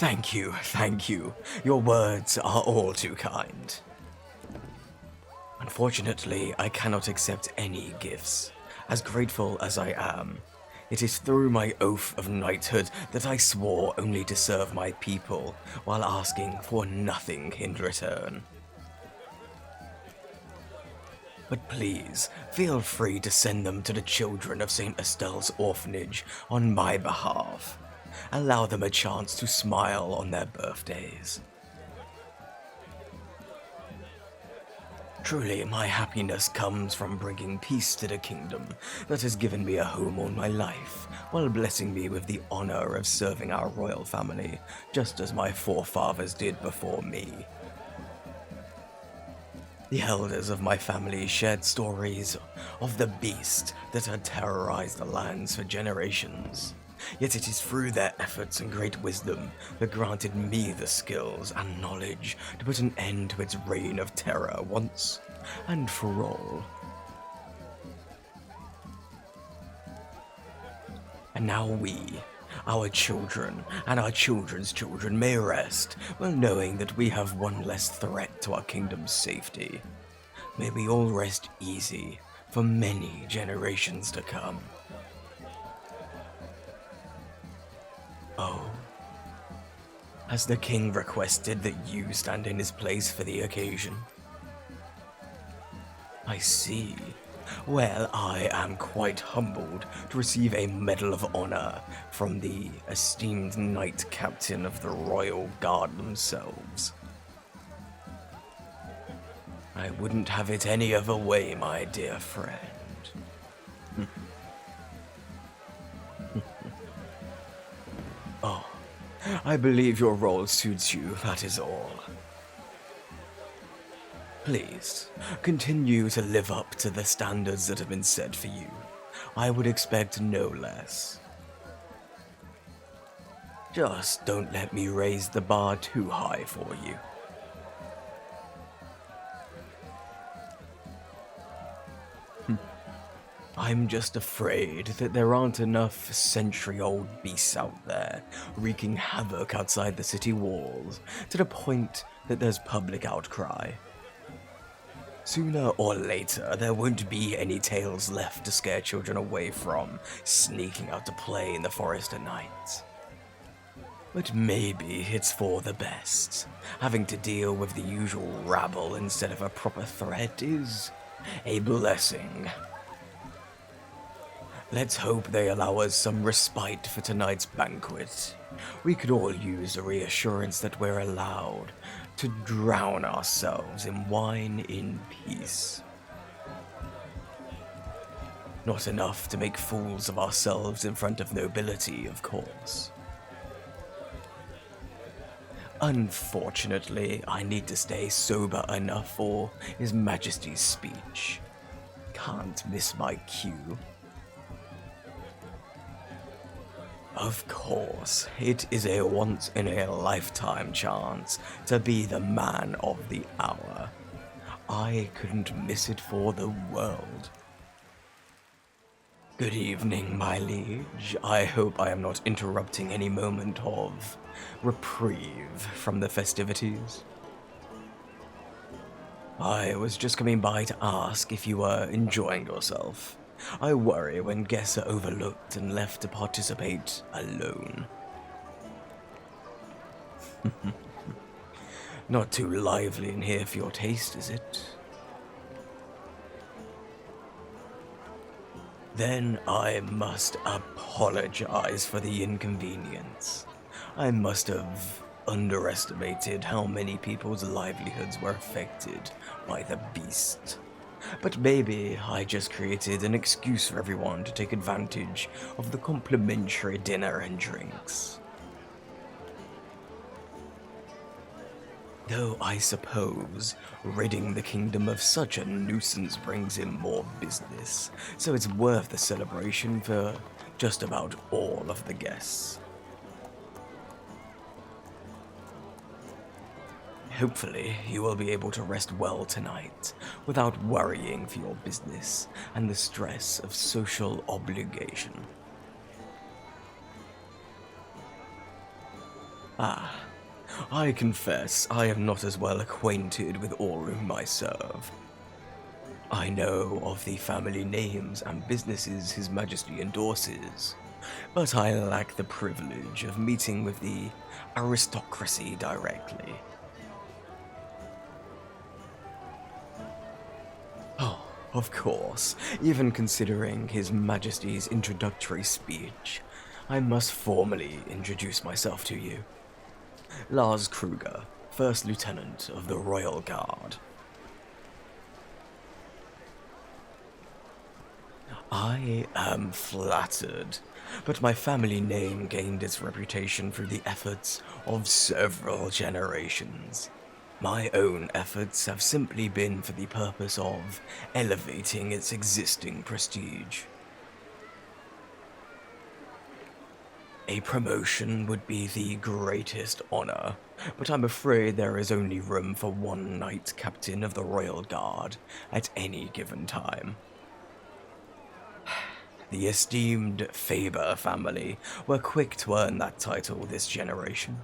Thank you. Your words are all too kind. Unfortunately, I cannot accept any gifts. As grateful as I am, it is through my oath of knighthood that I swore only to serve my people while asking for nothing in return. But please, feel free to send them to the children of St. Estelle's orphanage on my behalf. Allow them a chance to smile on their birthdays. Truly, my happiness comes from bringing peace to the kingdom that has given me a home all my life, while blessing me with the honor of serving our royal family, just as my forefathers did before me. The elders of my family shared stories of the beast that had terrorized the lands for generations. Yet it is through their efforts and great wisdom that granted me the skills and knowledge to put an end to its reign of terror once and for all. And now we, our children, and our children's children may rest, well knowing that we have one less threat to our kingdom's safety. May we all rest easy for many generations to come. Oh, has the king requested that you stand in his place for the occasion? I see. Well, I am quite humbled to receive a Medal of Honor from the esteemed Knight Captain of the Royal Guard themselves. I wouldn't have it any other way, my dear friend. Oh, I believe your role suits you, that is all. Please, continue to live up to the standards that have been set for you. I would expect no less. Just don't let me raise the bar too high for you. I'm just afraid that there aren't enough century-old beasts out there wreaking havoc outside the city walls to the point that there's public outcry. Sooner or later, there won't be any tales left to scare children away from sneaking out to play in the forest at night. But maybe it's for the best. Having to deal with the usual rabble instead of a proper threat is a blessing. Let's hope they allow us some respite for tonight's banquet. We could all use a reassurance that we're allowed to drown ourselves in wine in peace. Not enough to make fools of ourselves in front of nobility, of course. Unfortunately, I need to stay sober enough for His Majesty's speech. Can't miss my cue. Of course, it is a once-in-a-lifetime chance to be the man of the hour. I couldn't miss it for the world. Good evening, my liege. I hope I am not interrupting any moment of reprieve from the festivities. I was just coming by to ask if you were enjoying yourself. I worry when guests are overlooked and left to participate alone. Not too lively in here for your taste, is it? Then I must apologize for the inconvenience. I must have underestimated how many people's livelihoods were affected by the beast. But maybe I just created an excuse for everyone to take advantage of the complimentary dinner and drinks. Though I suppose ridding the kingdom of such a nuisance brings in more business, so it's worth the celebration for just about all of the guests. Hopefully, you will be able to rest well tonight, without worrying for your business and the stress of social obligation. Ah, I confess I am not as well acquainted with all whom I serve. I know of the family names and businesses His Majesty endorses, but I lack the privilege of meeting with the aristocracy directly. Oh, of course, even considering His Majesty's introductory speech, I must formally introduce myself to you. Lars Kruger, First Lieutenant of the Royal Guard. I am flattered, but my family name gained its reputation through the efforts of several generations. My own efforts have simply been for the purpose of elevating its existing prestige. A promotion would be the greatest honor, but I'm afraid there is only room for one knight captain of the Royal Guard at any given time. The esteemed Faber family were quick to earn that title this generation.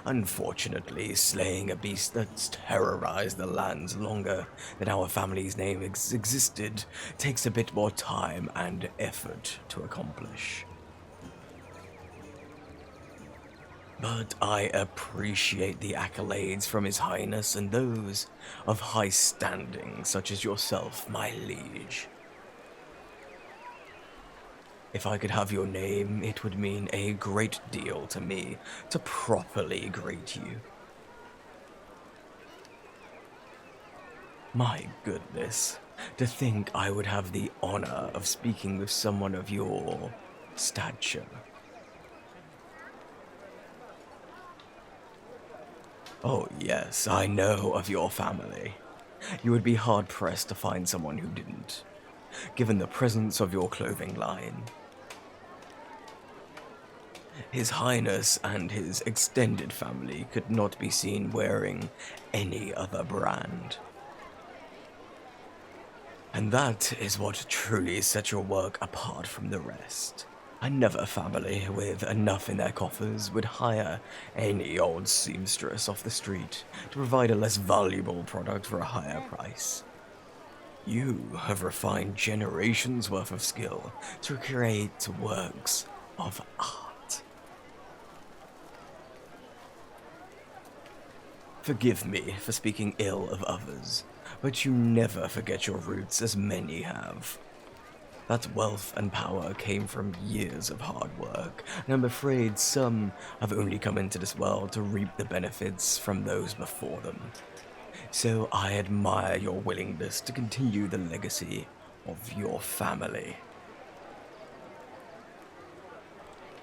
Unfortunately, slaying a beast that's terrorized the lands longer than our family's name existed takes a bit more time and effort to accomplish. But I appreciate the accolades from His Highness and those of high standing such as yourself, my liege. If I could have your name, it would mean a great deal to me to properly greet you. My goodness, to think I would have the honor of speaking with someone of your stature. Oh yes, I know of your family. You would be hard-pressed to find someone who didn't, given the presence of your clothing line. His Highness and his extended family could not be seen wearing any other brand. And that is what truly sets your work apart from the rest. Another family with enough in their coffers would hire any old seamstress off the street to provide a less valuable product for a higher price. You have refined generations worth of skill to create works of art. Forgive me for speaking ill of others, but you never forget your roots as many have. That wealth and power came from years of hard work, and I'm afraid some have only come into this world to reap the benefits from those before them. So I admire your willingness to continue the legacy of your family.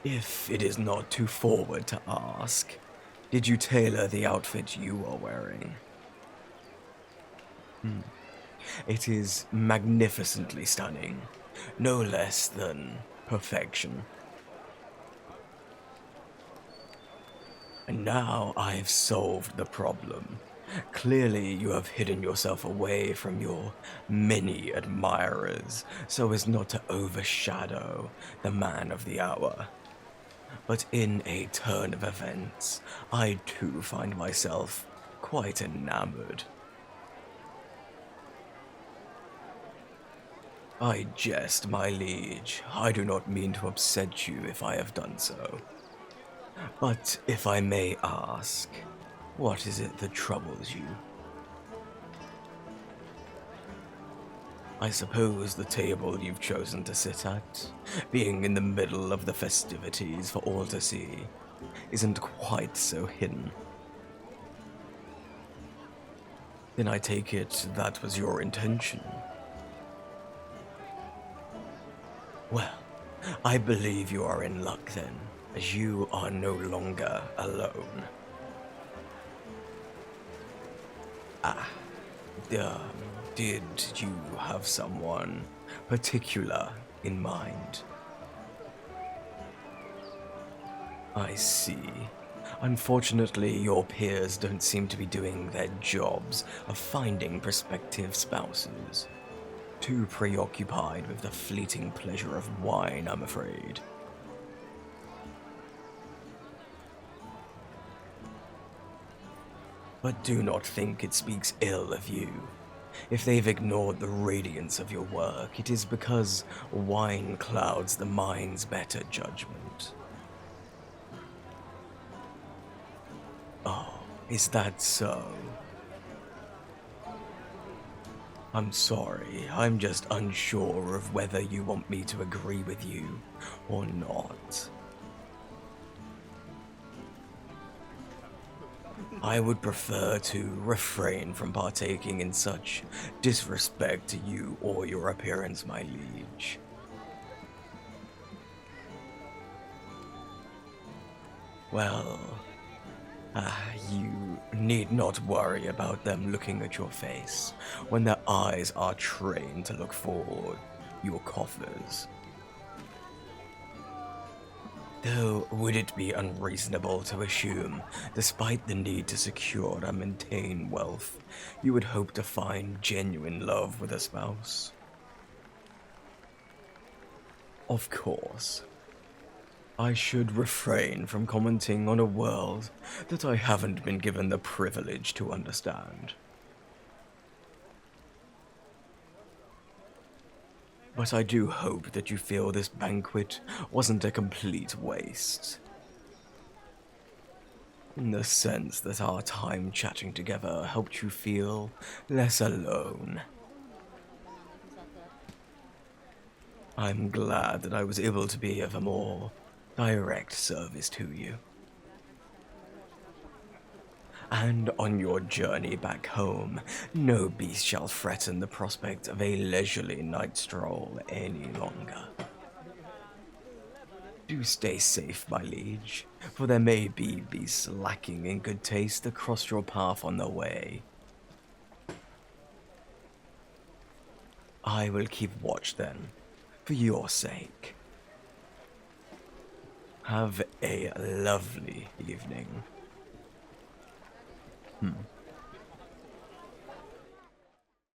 If it is not too forward to ask, did you tailor the outfit you are wearing? It is magnificently stunning, no less than perfection. And now I've solved the problem. Clearly, you have hidden yourself away from your many admirers so as not to overshadow the man of the hour. But in a turn of events, I too find myself quite enamored. I jest, my liege. I do not mean to upset you if I have done so. But if I may ask, what is it that troubles you? I suppose the table you've chosen to sit at, being in the middle of the festivities for all to see, isn't quite so hidden. Then I take it that was your intention. Well, I believe you are in luck then, as you are no longer alone. Did you have someone particular in mind? I see. Unfortunately, your peers don't seem to be doing their jobs of finding prospective spouses. Too preoccupied with the fleeting pleasure of wine, I'm afraid. But do not think it speaks ill of you. If they've ignored the radiance of your work, it is because wine clouds the mind's better judgment. Oh, is that so? I'm sorry, I'm just unsure of whether you want me to agree with you or not. I would prefer to refrain from partaking in such disrespect to you or your appearance, my liege. Well, you need not worry about them looking at your face when their eyes are trained to look for your coffers. Though, would it be unreasonable to assume, despite the need to secure and maintain wealth, you would hope to find genuine love with a spouse? Of course. I should refrain from commenting on a world that I haven't been given the privilege to understand. But I do hope that you feel this banquet wasn't a complete waste. In the sense that our time chatting together helped you feel less alone. I'm glad that I was able to be of a more direct service to you. And on your journey back home, no beast shall threaten the prospect of a leisurely night stroll any longer. Do stay safe, my liege, for there may be beasts lacking in good taste that cross your path on the way. I will keep watch then, for your sake. Have a lovely evening.